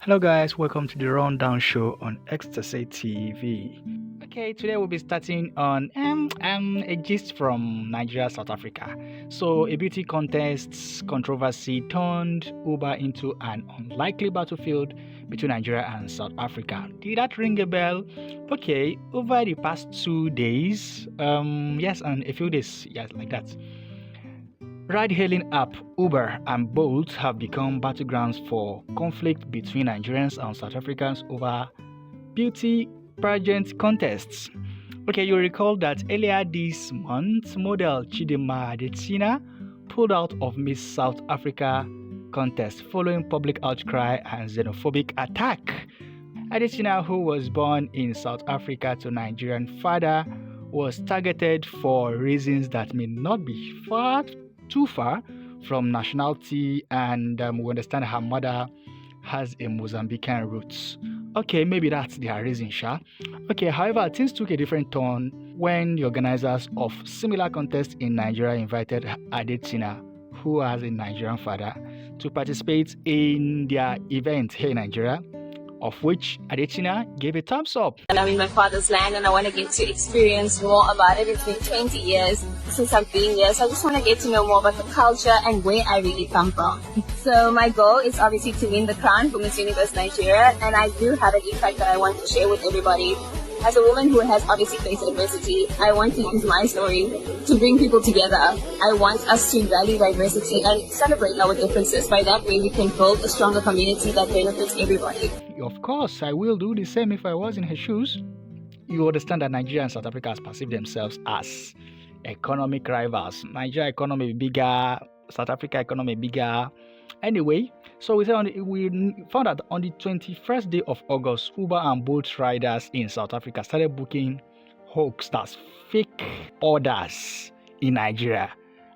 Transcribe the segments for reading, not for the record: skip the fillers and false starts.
Hello guys, welcome to the Rundown Show on Ecstasy TV. Okay, today we'll be starting on a gist from Nigeria, South Africa. So a beauty contest controversy turned Uber into an unlikely battlefield between Nigeria and South Africa. Did that ring a bell? Okay, over the past 2 days, yes, and a few days, yes, like that. Ride-hailing app Uber and Bolt have become battlegrounds for conflict between Nigerians and South Africans over beauty pageant contests. Okay, you recall that earlier this month, model Chidinma Adesina pulled out of Miss South Africa contest following public outcry and xenophobic attack. Adesina, who was born in South Africa to Nigerian father, was targeted for reasons that may not be too far from nationality, and we understand her mother has a Mozambican roots. Okay, maybe that's their reason, sha. Okay, however, things took a different turn when the organizers of similar contests in Nigeria invited Adesina, who has a Nigerian father, to participate in their event here in Nigeria, of which Adesina gave a thumbs up. And I'm in my father's land and I want to get to experience more about it. It's been 20 years since I've been here, so I just want to get to know more about the culture and where I really come from. So my goal is obviously to win the crown for Miss Universe Nigeria, and I do have an impact that I want to share with everybody. As a woman who has obviously faced adversity, I want to use my story to bring people together. I want us to value diversity and celebrate our differences. By that way, we can build a stronger community that benefits everybody. Of course, I will do the same if I was in her shoes. You understand that Nigeria and South Africa has perceived themselves as economic rivals. Nigeria economy bigger, South Africa economy bigger. Anyway, so we found that on the 21st day of August, Uber and Bolt riders in South Africa started booking hoaxers, fake orders in Nigeria.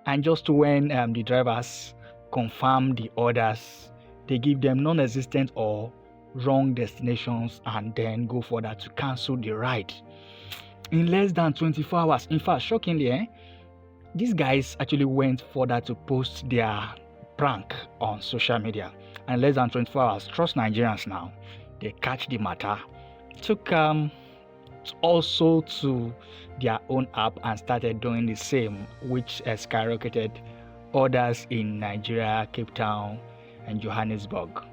And just when the drivers confirm the orders, they give them non-existent or wrong destinations and then go further to cancel the ride. In less than 24 hours, in fact, shockingly, these guys actually went further to post their prank on social media. And less than 24 hours, trust Nigerians now, they catch the matter, took also to their own app and started doing the same, which skyrocketed orders in Nigeria, Cape Town, and Johannesburg.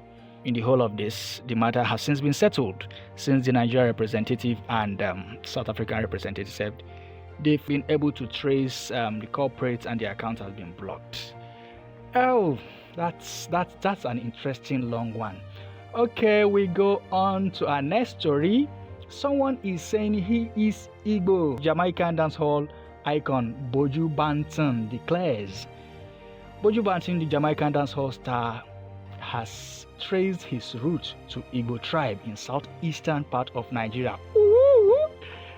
In the whole of this, the matter has since been settled, since the Nigeria representative and South African representative said they've been able to trace the culprits and their account has been blocked. Oh, that's an interesting long one. Okay, we go on to our next story. Someone is saying he is Igbo. Jamaican dancehall icon Buju Banton declares. Buju Banton, the Jamaican dancehall star, has traced his roots to Igbo tribe in southeastern part of Nigeria. Ooh.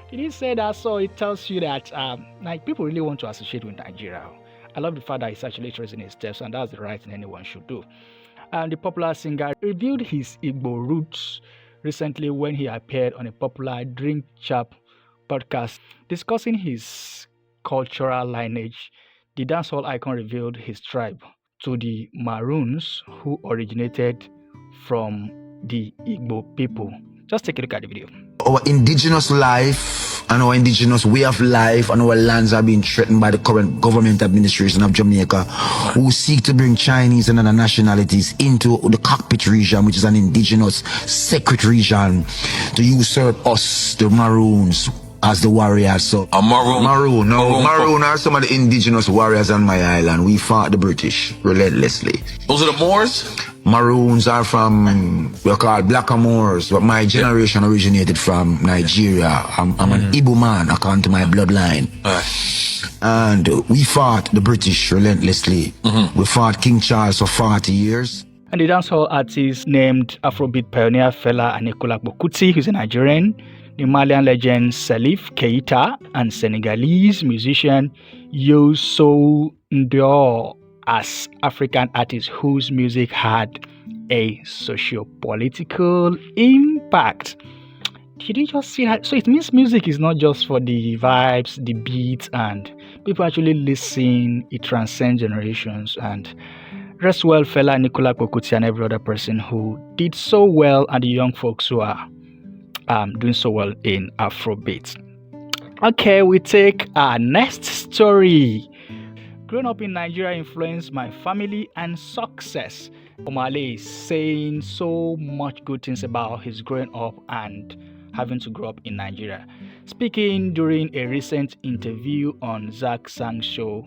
Did he say that? So it tells you that like people really want to associate with Nigeria. I love the fact that he's actually tracing his steps, and that's the right thing anyone should do. And the popular singer revealed his Igbo roots recently when he appeared on a popular Drink Chap podcast discussing his cultural lineage. The dancehall icon revealed his tribe to the Maroons, who originated from the Igbo people. Just take a look at the video. Our indigenous life and our indigenous way of life and our lands are being threatened by the current government administration of Jamaica, who seek to bring Chinese and other nationalities into the cockpit region, which is an indigenous sacred region, to usurp us, the Maroons, as the warriors. So Maroon are some of the indigenous warriors on my island. We fought the British relentlessly. Those are the Moors? Maroons are from, we're called Blackamoors, but my generation originated from Nigeria. I'm an Igbo man according to my bloodline. And we fought the British relentlessly. We fought King Charles for 40 years. And the dancehall artist named Afrobeat pioneer Fela Anikulapo Kuti, who's a Nigerian, the Malian legend Salif Keita, and Senegalese musician Youssou N'Dour as African artists whose music had a socio-political impact. Did you just see that? So it means music is not just for the vibes, the beats, and people actually listen. It transcends generations, and Rest well, fella Nicola Kokuti and every other person who did so well, and the young folks who are doing so well in Afrobeat. Okay, we take our next story. Growing up in Nigeria influenced my family and success. OMAH LAY is saying so much good things about his growing up and having to grow up in Nigeria. Speaking during a recent interview on Zach Sang's show,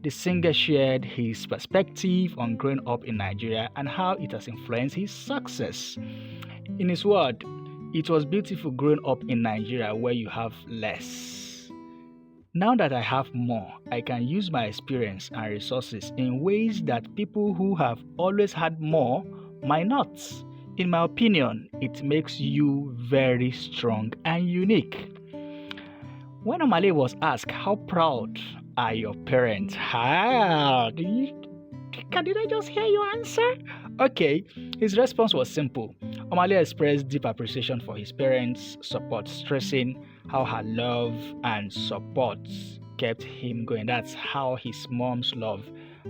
the singer shared his perspective on growing up in Nigeria and how it has influenced his success. In his word, it was beautiful growing up in Nigeria where you have less. Now that I have more, I can use my experience and resources in ways that people who have always had more might not. In my opinion, it makes you very strong and unique. When OMAH LAY was asked, how proud are your parents? Did I just hear your answer? Okay, his response was simple. OMAH LAY expressed deep appreciation for his parents' support, stressing how her love and support kept him going. That's how his mom's love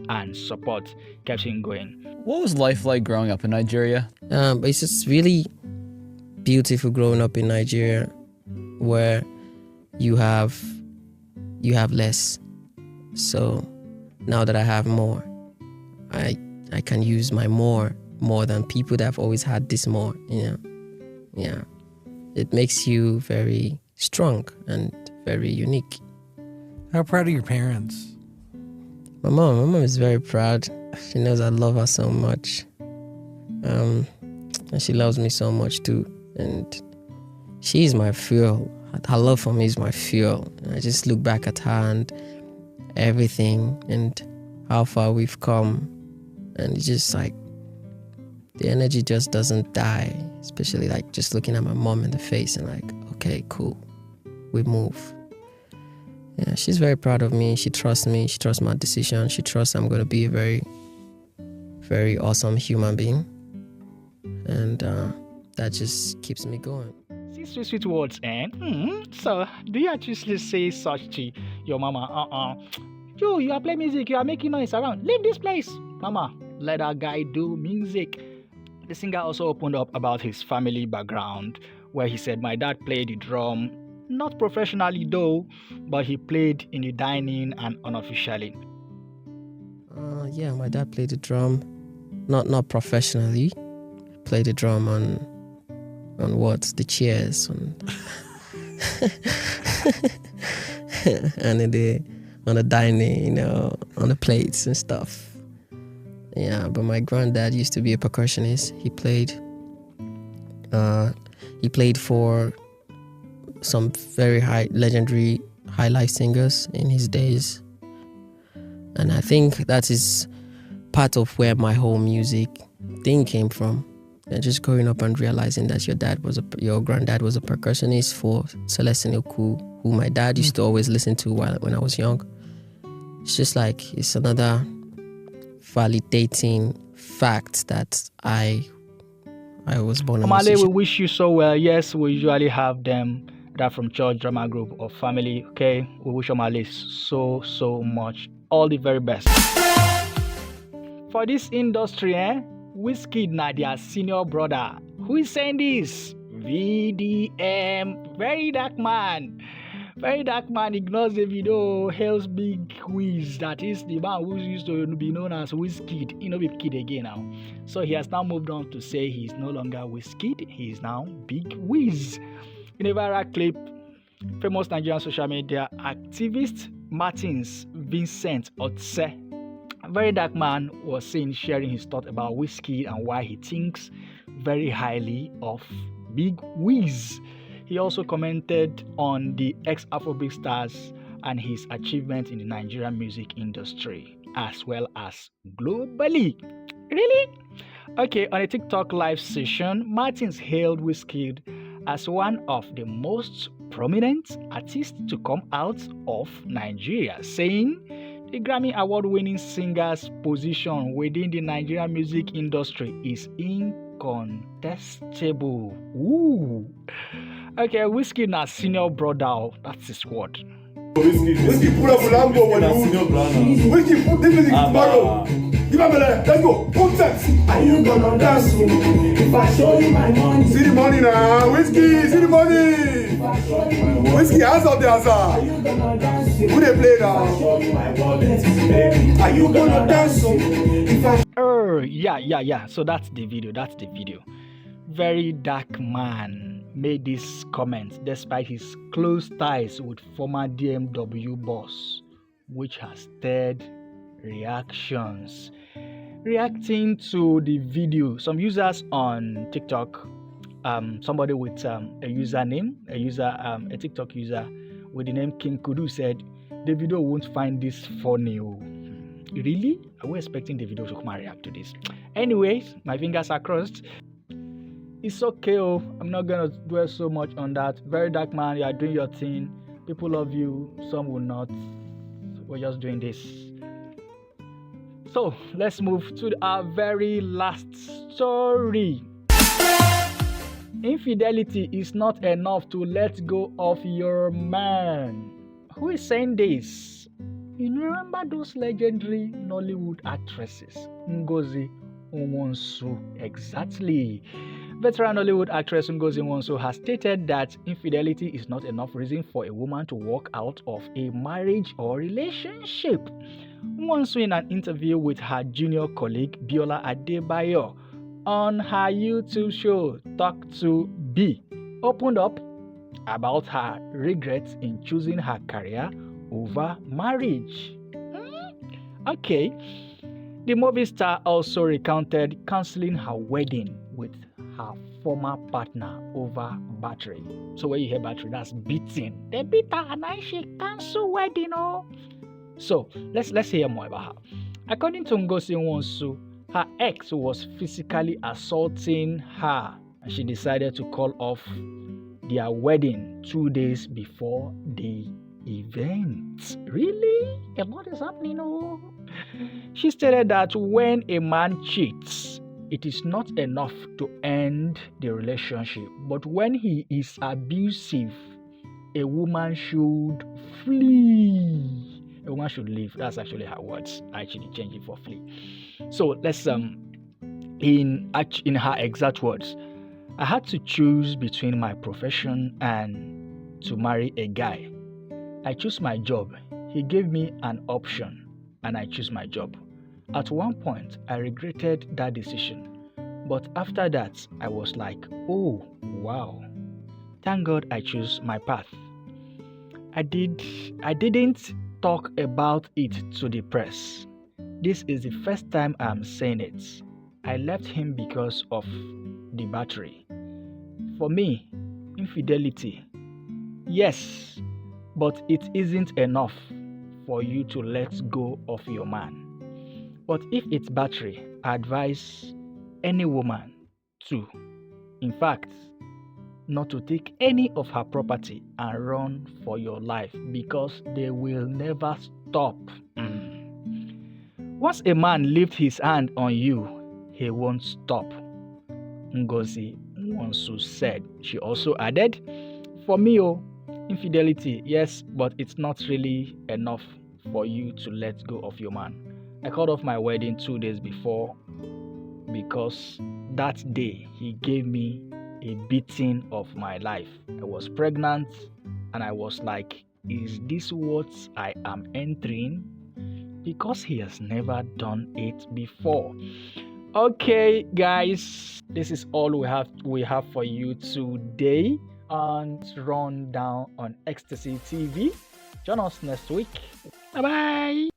and support kept him going. What was life like growing up in Nigeria? It's just really beautiful growing up in Nigeria, where you have less. So now that I have more, I can use my more than people that have always had this more. Yeah, it makes you very strong and very unique. How proud are your parents? My mom is very proud. She knows I love her so much. And she loves me so much too. And she's my fuel. Her love for me is my fuel. I just look back at her and everything and how far we've come. And it's just like, the energy just doesn't die. Especially like just looking at my mom in the face and like, okay, cool. We move. Yeah, she's very proud of me. She trusts me. She trusts my decision. She trusts I'm going to be a very, very awesome human being. And that just keeps me going. See, sweet words, eh? So, do you actually say such to your mama? You are playing music. You are making noise around. Leave this place. Mama, let that guy do music. The singer also opened up about his family background, where he said, my dad played the drum. Not professionally though, but he played in the dining and unofficially. Yeah, my dad played the drum, not professionally. Played the drum on what? The chairs and on the dining, on the plates and stuff. Yeah, but my granddad used to be a percussionist. He played for some very legendary high life singers in his days. And I think that is part of where my whole music thing came from. And just growing up and realizing that your granddad was a percussionist for Celestine Oku, who my dad used to always listen to when I was young. It's just like, it's another validating fact that I was born a OMAH LAY, we musician. wish you so well. Yes, we usually have them that from church, drama group, or family. Okay, we wish OMAH LAY so much. All the very best. For this industry, Wizkid na their senior brother. Who is saying this? VDM, very dark man. Very dark man ignores the video, hails Big Wiz. That is the man who used to be known as Wizkid. He no be Kid again now. So he has now moved on to say he's no longer Wizkid. He is now Big Wiz. In a viral clip, famous Nigerian social media activist Martins Vincent Otse, a very dark man, was seen sharing his thought about Wizkid and why he thinks very highly of Big Wiz. He also commented on the ex-Afrobeat stars and his achievements in the Nigerian music industry, as well as globally. Really? Okay, on a TikTok live session, Martins hailed Wizkid as one of the most prominent artists to come out of Nigeria, saying the Grammy Award-winning singer's position within the Nigerian music industry is incontestable. Ooh. Okay, Wizkid na senior brother. That's his word. Wizkid pull up Lambo when Wizkid put the music tomorrow. Give me let's go. Put sex. Are you gonna dance if I show you my money? See the money now. Whiskey, see the money. Whiskey, hands up there, sir. Are you gonna dance? Who they play now? If I show you my wallet, baby. Are you gonna dance if I... Yeah. So that's the video. Very dark man made this comment despite his close ties with former DMW boss, which has stirred reactions. Reacting to the video, some users on TikTok, somebody with a TikTok user with the name King Kudu said, the video won't find this funny. Really? Are we expecting the video to come and react to this? Anyways, my fingers are crossed. It's okay. I'm not gonna dwell so much on that. Very dark man, you are doing your thing. People love you, some will not. We're just doing this. So let's move to our very last story. Infidelity is not enough to let go of your man. Who is saying this? You remember those legendary Nollywood actresses, Ngozi Nwonsu? Exactly. Veteran Hollywood actress Ngozi Nwonsu has stated that infidelity is not enough reason for a woman to walk out of a marriage or relationship. Nwonsu, in an interview with her junior colleague Biola Adebayo on her YouTube show Talk to B, opened up about her regrets in choosing her career over marriage. Okay. The movie star also recounted cancelling her wedding with her former partner over battery. So when you hear battery, that's beating. They beat her and now she cancel wedding. So let's hear more about her. According to Ngozi Nwonsu, her ex was physically assaulting her and she decided to call off their wedding 2 days before the event. Really? A lot is happening. She stated that when a man cheats, it is not enough to end the relationship, but when he is abusive, a woman should flee. A woman should leave. That's actually her words. I actually changed it for flee. So let's in her exact words, I had to choose between my profession and to marry a guy. I chose my job. He gave me an option and I chose my job. At one point, I regretted that decision. But after that, I was like, oh, wow. Thank God I chose my path. I didn't talk about it to the press. This is the first time I'm saying it. I left him because of the battery. For me, infidelity, yes, but it isn't enough for you to let go of your man. But if it's battery, I advise any woman to, in fact, not to take any of her property and run for your life because they will never stop. Once a man lifts his hand on you, he won't stop, Ngozi Nwonsu said. She also added, for me, infidelity, yes, but it's not really enough for you to let go of your man. I called off my wedding 2 days before because that day he gave me a beating of my life. I was pregnant and I was like, is this what I am entering? Because he has never done it before. Okay, guys, this is all we have for you today on Rundown on Ecstasy TV. Join us next week. Bye bye.